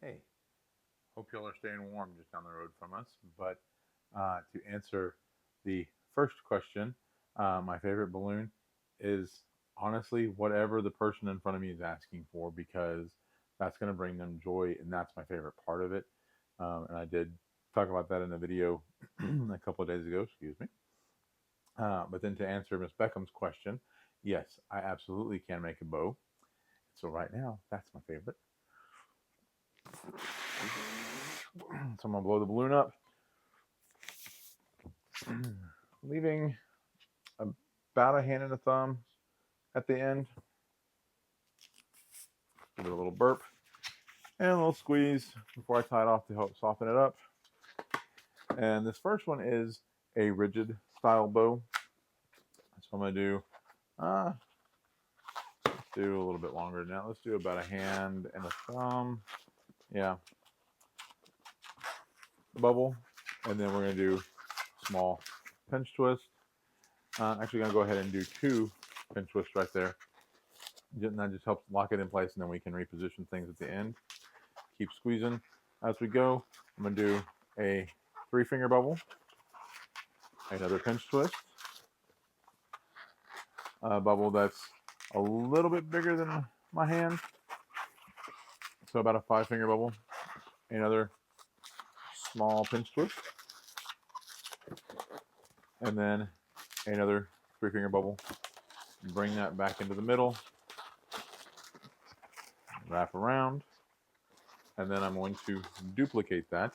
Hey, hope y'all are staying warm just down the road from us. But to answer the first question, my favorite balloon is honestly whatever the person in front of me is asking for because that's going to bring them joy, and that's my favorite part of it. And I did talk about that in a video a couple of days ago, excuse me. But then to answer Miss Beckham's question, yes, I absolutely can make a bow. So right now, that's my favorite. So I'm gonna blow the balloon up, leaving about a hand and a thumb at the end. Give it a little burp and a little squeeze before I tie it off to help soften it up. And this first one is a rigid style bow. So I'm gonna do let's do a little bit longer now. Let's do about a hand and a thumb. Yeah. Bubble. And then we're gonna do small pinch twist. Actually gonna go ahead and do 2 pinch twists right there. And that just helps lock it in place, and then we can reposition things at the end. Keep squeezing as we go. I'm gonna do a 3-finger bubble, another pinch twist, a bubble that's a little bit bigger than my hand, so about a 5-finger bubble, another small pinch twist, and then another 3-finger bubble. Bring that back into the middle, wrap around, and then I'm going to duplicate that.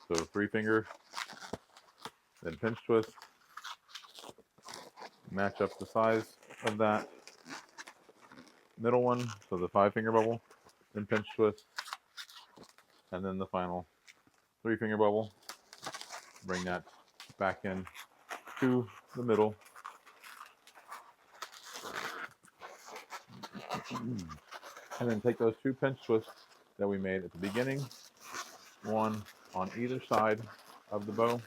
So 3-finger, then pinch twist, match up the size of that middle one, so the 5-finger bubble, then pinch twist, and then the final 3-finger bubble. Bring that back in to the middle. And then take those 2 pinch twists that we made at the beginning, one on either side of the bow,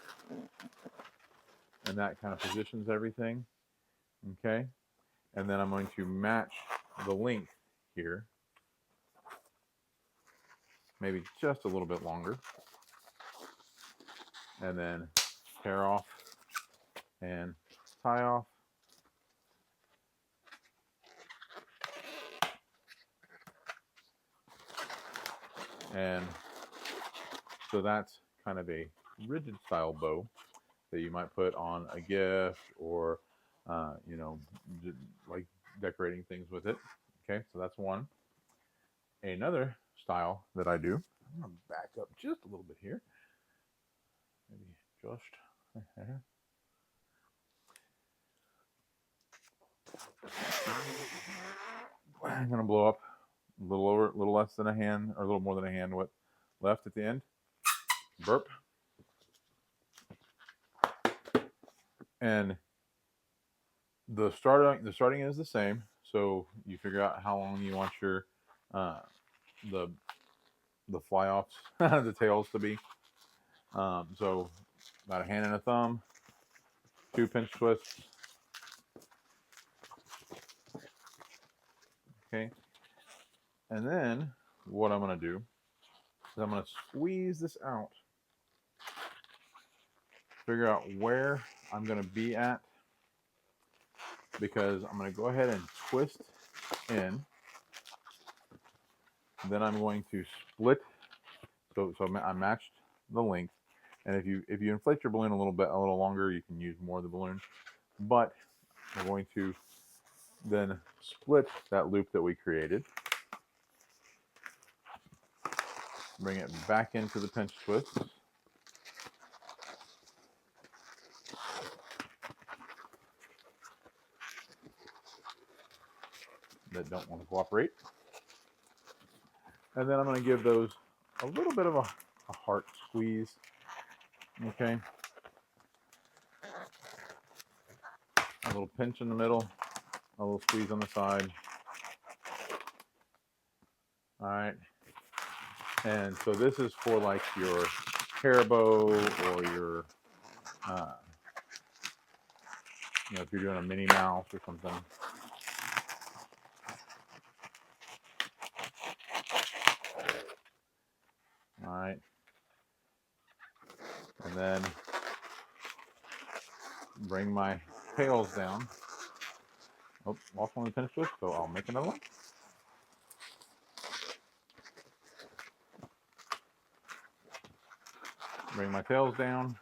and that kind of positions everything. Okay, and then I'm going to match the length here, maybe just a little bit longer, and then tear off and tie off. And so that's kind of a rigid style bow that you might put on a gift or, you know, like decorating things with it. Okay, so that's one. Another style that I do, I'm going to back up just a little bit here. Maybe just there. I'm going to blow up a little over, a little less than a hand, or a little more than a hand width left at the end. Burp. And the starting is the same. So you figure out how long you want your the fly offs, the tails to be. So about a hand and a thumb, 2 pinch twists. Okay. And then what I'm going to do is I'm going to squeeze this out, figure out where I'm going to be at, because I'm going to go ahead and twist in. Then I'm going to split. So I matched the length. And if you inflate your balloon a little longer, you can use more of the balloon. But we're going to then split that loop that we created. Bring it back into the pinch twist. That don't want to cooperate. And then I'm going to give those a little bit of a heart squeeze. Okay. A little pinch in the middle, a little squeeze on the side. All right. And so this is for like your Haribo or your, you know, if you're doing a Minnie Mouse or something. And then bring my tails down. Oh, lost one of the pinch twist, so I'll make another one. Bring my tails down.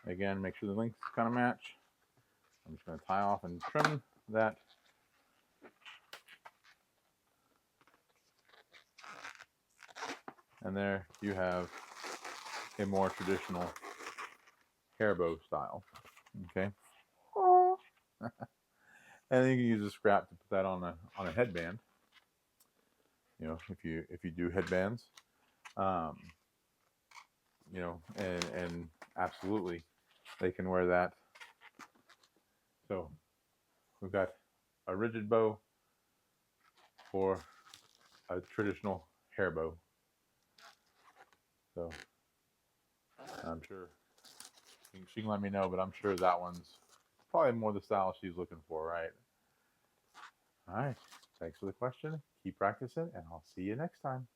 Again, make sure the lengths kind of match. I'm just going to tie off and trim that. And there you have a more traditional hair bow style. Okay. And then you can use a scrap to put that on a headband. You know, if you do headbands, you know, and absolutely they can wear that. So we've got a rigid bow for a traditional hair bow. So I'm sure she can let me know, but I'm sure that one's probably more the style she's looking for, right? All right. Thanks for the question. Keep practicing, and I'll see you next time.